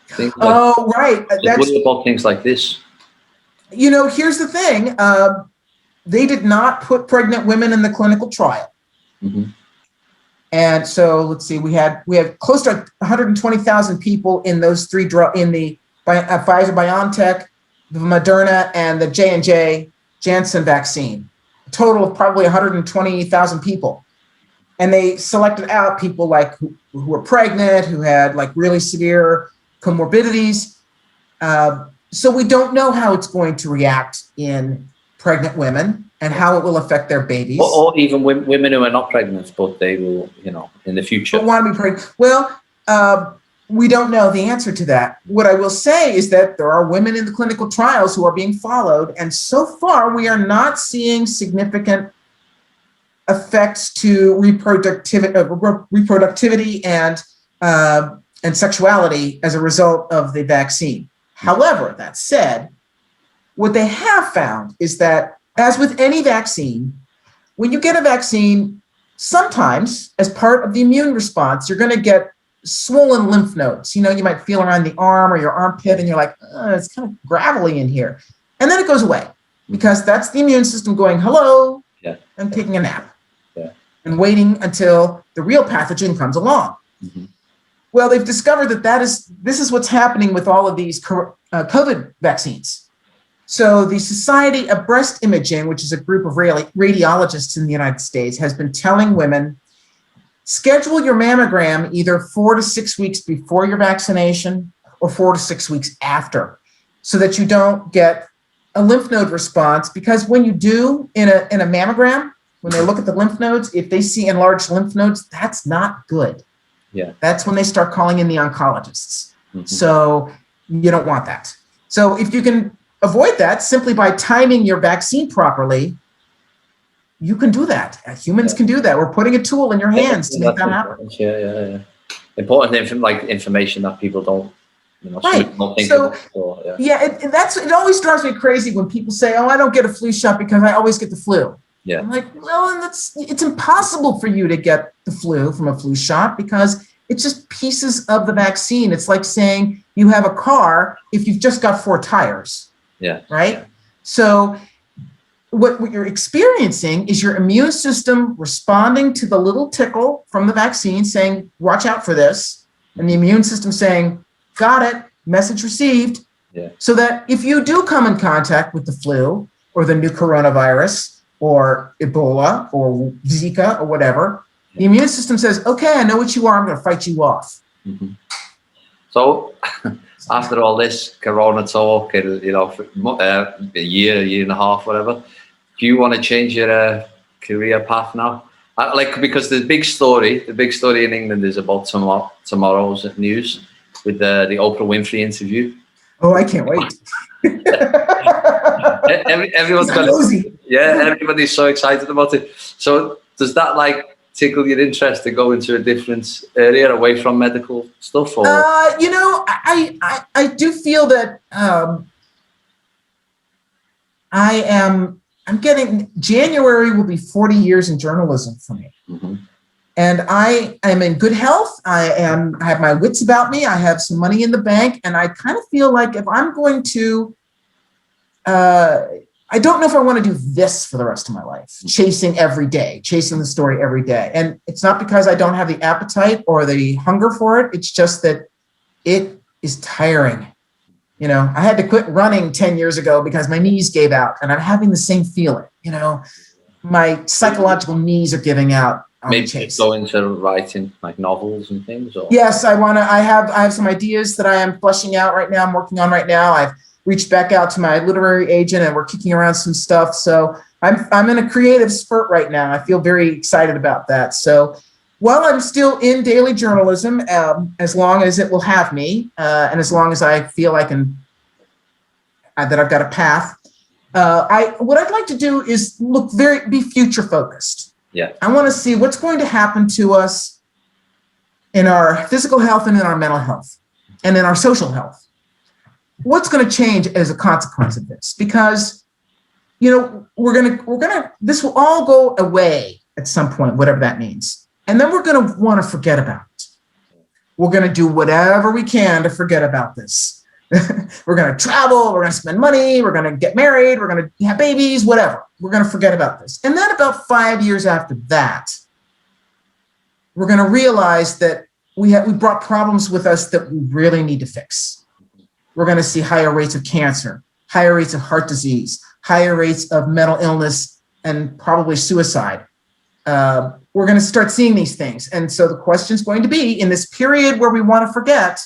thing. Oh, right. Just worry about things like this. You know, here's the thing. They did not put pregnant women in the clinical trial. Mm-hmm. And so let's see, we have close to 120,000 people in those three in the Pfizer BioNTech, the Moderna, and the J&J Janssen vaccine. A total of probably 120,000 people. And they selected out people like who were pregnant, who had like really severe comorbidities. So we don't know how it's going to react in pregnant women and how it will affect their babies. Or even women who are not pregnant, but they will, you know, in the future. But want to be pregnant. Well, we don't know the answer to that. What I will say is that there are women in the clinical trials who are being followed. And so far, we are not seeing significant effects to reproductivity and sexuality as a result of the vaccine. However, that said, what they have found is that, as with any vaccine, when you get a vaccine, sometimes as part of the immune response, you're going to get swollen lymph nodes. You know, you might feel around the arm or your armpit and you're like, it's kind of gravelly in here. And then it goes away because that's the immune system going, hello, I'm taking a nap and waiting until the real pathogen comes along. Mm-hmm. Well, they've discovered that this is what's happening with all of these COVID vaccines. So the Society of Breast Imaging, which is a group of radiologists in the United States, has been telling women, schedule your mammogram either 4 to 6 weeks before your vaccination or 4 to 6 weeks after, so that you don't get a lymph node response. Because when you do in a mammogram, when they look at the lymph nodes, if they see enlarged lymph nodes, that's not good. Yeah, that's when they start calling in the oncologists. Mm-hmm. So you don't want that. So if you can avoid that simply by timing your vaccine properly, you can do that. Humans can do that. We're putting a tool in your hands to make that happen. Yeah. Important information that people don't, right. Don't think so, about before, it always drives me crazy when people say, oh, I don't get a flu shot because I always get the flu. Yeah. I'm like, well, it's impossible for you to get the flu from a flu shot because it's just pieces of the vaccine. It's like saying you have a car if you've just got 4 tires. Yeah. Right? Yeah. So what you're experiencing is your immune system responding to the little tickle from the vaccine saying, watch out for this. And the immune system saying, got it, message received. Yeah. So that if you do come in contact with the flu or the new coronavirus or Ebola or Zika or whatever, the immune system says, okay, I know what you are. I'm going to fight you off. Mm-hmm. So after all this corona talk, for a year and a half, whatever, do you want to change your career path now? Because the big story in England is about tomorrow's news with the Oprah Winfrey interview. Oh, I can't wait. Everybody's so excited about it. So does that tickle your interest to go into a different area away from medical stuff? Or? I do feel that January will be 40 years in journalism for me. Mm-hmm. And I am in good health. I have my wits about me. I have some money in the bank. And I kind of feel like if I'm going to, I don't know if I want to do this for the rest of my life, chasing the story every day. And it's not because I don't have the appetite or the hunger for it. It's just that it is tiring. I had to quit running 10 years ago because my knees gave out and I'm having the same feeling, my psychological knees are giving out. Maybe go into writing novels and things. Or? Yes, I have some ideas that I am fleshing out right now. I'm working on right now. I've reached back out to my literary agent and we're kicking around some stuff. So I'm in a creative spurt right now. I feel very excited about that. So while I'm still in daily journalism, as long as it will have me, and as long as I feel that I've got a path, what I'd like to do is be future focused. Yeah. I want to see what's going to happen to us in our physical health and in our mental health and in our social health. What's going to change as a consequence of this? Because, this will all go away at some point, whatever that means. And then we're going to want to forget about it. We're going to do whatever we can to forget about this. We're going to travel, we're going to spend money, we're going to get married, we're going to have babies, whatever. We're going to forget about this. And then about 5 years after that, we're going to realize that we brought problems with us that we really need to fix. We're going to see higher rates of cancer, higher rates of heart disease, higher rates of mental illness, and probably suicide. We're going to start seeing these things. And so the question is going to be, in this period where we want to forget,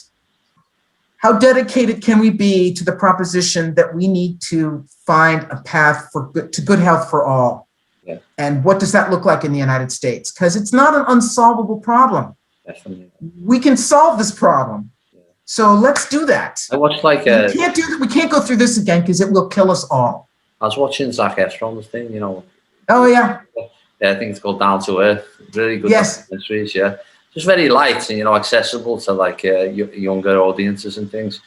how dedicated can we be to the proposition that we need to find a path to good health for all? Yeah. And what does that look like in the United States? Because it's not an unsolvable problem. Definitely. We can solve this problem. Yeah. So let's do that. I watched we can't do that. We can't go through this again because it will kill us all. I was watching Zac Efron's thing, you know. Oh, yeah. Yeah, I think it's called Down to Earth. Really good documentaries, yeah. Just very light and, you know, accessible to like younger audiences and things.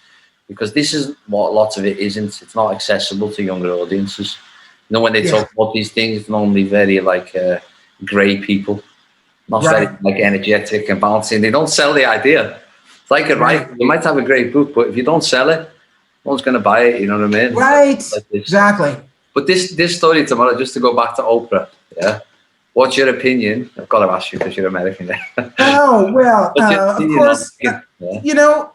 Because this is what lots of it isn't. It's not accessible to younger audiences. You know, when they talk about these things, it's normally very like grey people. Not very like energetic and bouncing. They don't sell the idea. It's like you might have a great book, but if you don't sell it, no one's going to buy it. You know what I mean? Right. Like exactly. But this story tomorrow, just to go back to Oprah, yeah. What's your opinion? I've got to ask you because you're American. Oh well, of course. You know,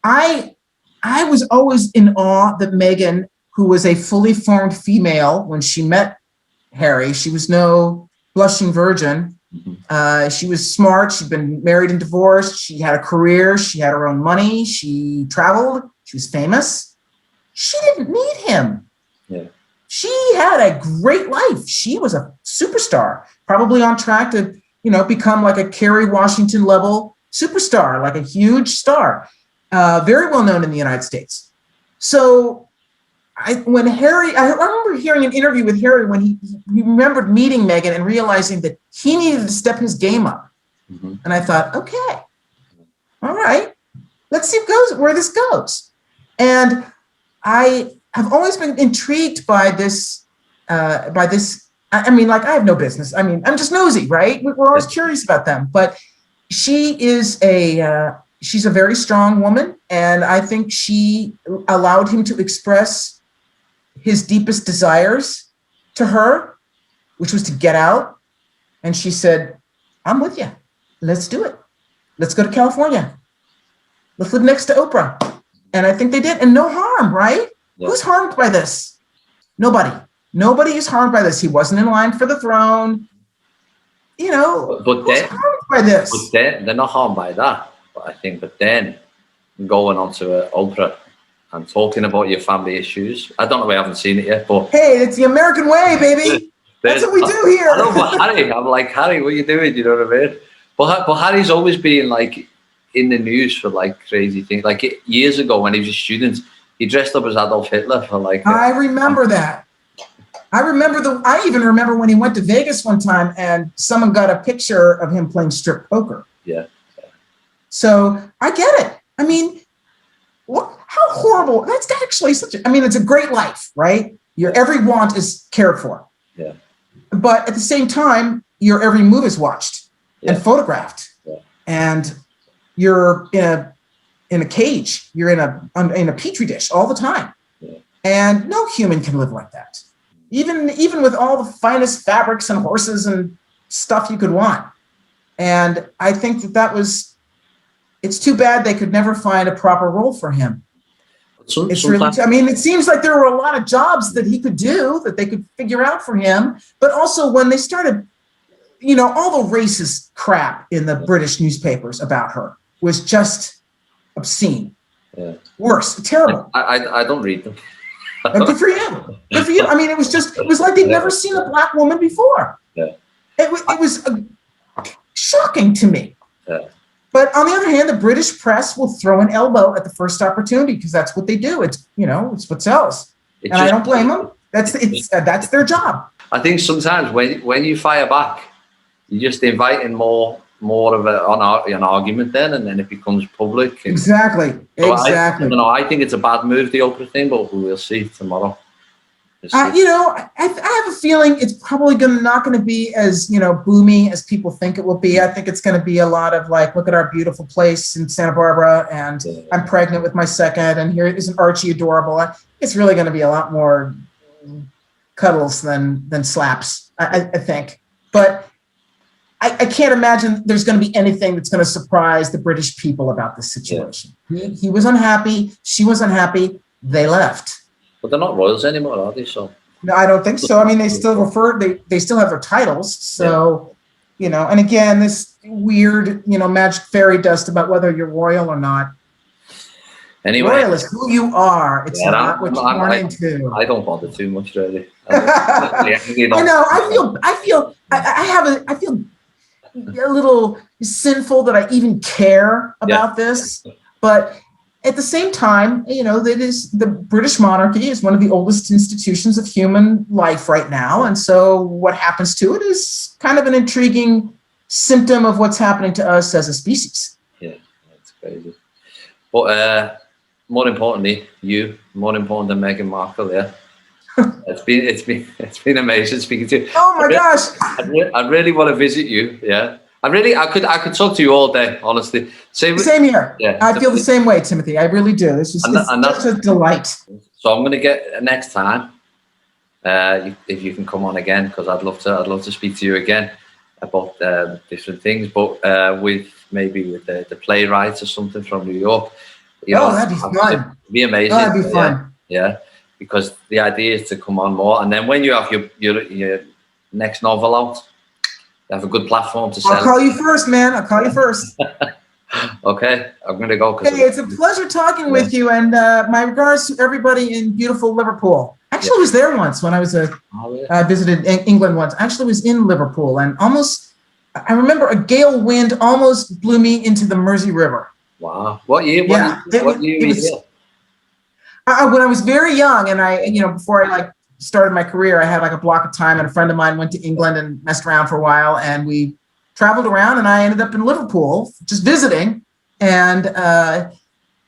I was always in awe that Meghan, who was a fully formed female when she met Harry, she was no blushing virgin. She was smart. She'd been married and divorced. She had a career. She had her own money. She traveled. She was famous. She didn't need him. Yeah. She had a great life. She was a superstar, probably on track to, you know, become like a Kerry Washington level superstar, like a huge star, very well known in the United States. So when Harry, I remember hearing an interview with Harry when he remembered meeting Meghan and realizing that he needed to step his game up. Mm-hmm. And I thought, okay, all right, let's see where this goes. And I have always been intrigued by this. I mean, like, I have no business. I mean, I'm just nosy, right? We're always curious about them. But she is she's a very strong woman. And I think she allowed him to express his deepest desires to her, which was to get out. And she said, I'm with you. Let's do it. Let's go to California. Let's live next to Oprah. And I think they did. And no harm, right? Yeah. Who's harmed by this? Nobody. Nobody is harmed by this. He wasn't in line for the throne. You know, who's harmed by this? But they're not harmed by that. But I think, then going on to Oprah and talking about your family issues. I don't know, I haven't seen it yet, but hey, it's the American way, baby. That's what we do here. I know, but Harry, I'm like, Harry, what are you doing? You know what I mean? But Harry's always been like in the news for like crazy things. Like years ago when he was a student, he dressed up as Adolf Hitler for like. I remember that. I even remember when he went to Vegas one time and someone got a picture of him playing strip poker. Yeah. So I get it. I mean, how horrible. That's actually it's a great life, right? Your every want is cared for. Yeah. But at the same time, your every move is watched and photographed. Yeah. And you're in a cage. You're in a petri dish all the time. Yeah. And no human can live like that. Even with all the finest fabrics and horses and stuff you could want. And I think it's too bad they could never find a proper role for him. It seems like there were a lot of jobs that he could do that they could figure out for him. But also when they started, all the racist crap in the British newspapers about her was just obscene. Yeah. Worse, terrible. I don't read them. Good for you. Good for you. I mean, it was like they'd never seen a black woman before. Yeah. It was shocking to me. Yeah. But on the other hand, the British press will throw an elbow at the first opportunity because that's what they do. It's what sells. And I don't blame them. That's their job. I think sometimes when you fire back, you're just inviting more of an argument then, and then it becomes public. Exactly. So I think it's a bad move, the Oprah thing, but we'll see tomorrow. You know, I have a feeling it's probably not going to be as, you know, boomy as people think it will be. I think it's going to be a lot of like, look at our beautiful place in Santa Barbara, and I'm pregnant with my second, and here isn't Archie adorable. It's really going to be a lot more cuddles than slaps, I think. But I can't imagine there's going to be anything that's going to surprise the British people about this situation. He was unhappy. She was unhappy. They left. But they're not royals anymore, are they? So no, I don't think so. I mean, they still they still have their titles. So, you know, and again, this weird, you know, magic fairy dust about whether you're royal or not. Anyway, royal is who you are. It's not what you're born into. I don't bother too much, really. I know. I feel a little sinful that I even care about this, but at the same time, you know, that is the British monarchy is one of the oldest institutions of human life right now. And so what happens to it is kind of an intriguing symptom of what's happening to us as a species. Yeah, that's crazy. But more importantly, more important than Meghan Markle, yeah. It's been amazing speaking to you. Oh my gosh. I really want to visit you, yeah. I could talk to you all day, honestly. Same here. Yeah, I feel the same way, Timothy. I really do. It's such a delight. So I'm going to get next time, if you can come on again, because I'd love to speak to you again about different things, but with the playwrights or something from New York. You know, that'd be fun. It'd be amazing. That'd be fun. Yeah, because the idea is to come on more, and then when you have your next novel out, have a good platform to sell. I'll call you first, man. I'll call you first. Okay, I'm going to go. Hey, it's a pleasure talking with you, and my regards to everybody in beautiful Liverpool. Actually, I was there once when I was visited England once. Actually, was in Liverpool, and I remember a gale wind almost blew me into the Mersey River. Wow! What year? Yeah, what year was it? When I was very young, and before I started my career, I had like a block of time, and a friend of mine went to England and messed around for a while, and we traveled around, and I ended up in Liverpool just visiting. And I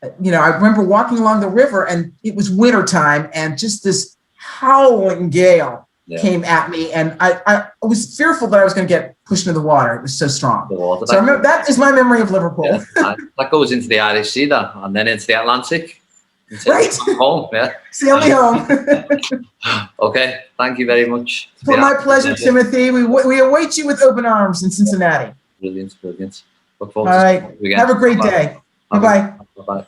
remember walking along the river, and it was winter time, and just this howling gale came at me, and I was fearful that I was going to get pushed into the water. It was so strong. So I remember that is my memory of Liverpool. Yeah, that goes into the Irish Sea, and then into the Atlantic. Right. Home, yeah. Sail me home. Okay. Thank you very much. Well, my pleasure, Timothy. We await you with open arms in Cincinnati. Brilliant. Look forward to seeing you again. Have a great day. Bye-bye. Bye-bye.